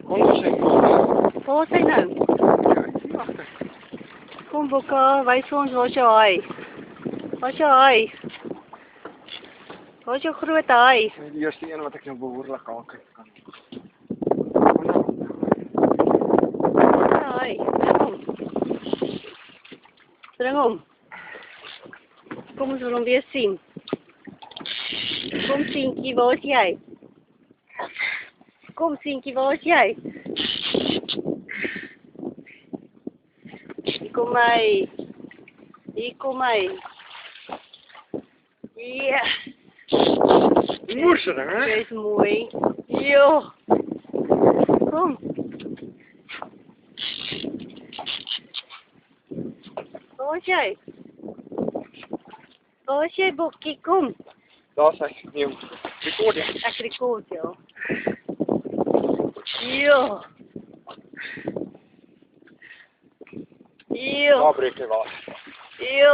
Onko se goed? Waar is hy nou? Kom Bokka, wys vir ons waar's jou haai. Waar's jou haai? Waar's jou groot haai? Die eerste een wat ek nou behoorlik aan kyk kan. Haai, bring hom. Bring hom. Kom ons wil hom weer sien. Kom Seentjie, waar is jy? Kom Seentjie, waar is jy? Hier kom hy. Hier kom hy. Ja. Moerse ding, hè? Jy is mooi. Jo. Kom. Waar is jy? Waar is jy, Bokkie? Kom. Daar is hy. Neem. Rekord jy. Ek rekord jou. Jo. Jo. Daar breek hy wel. Jo.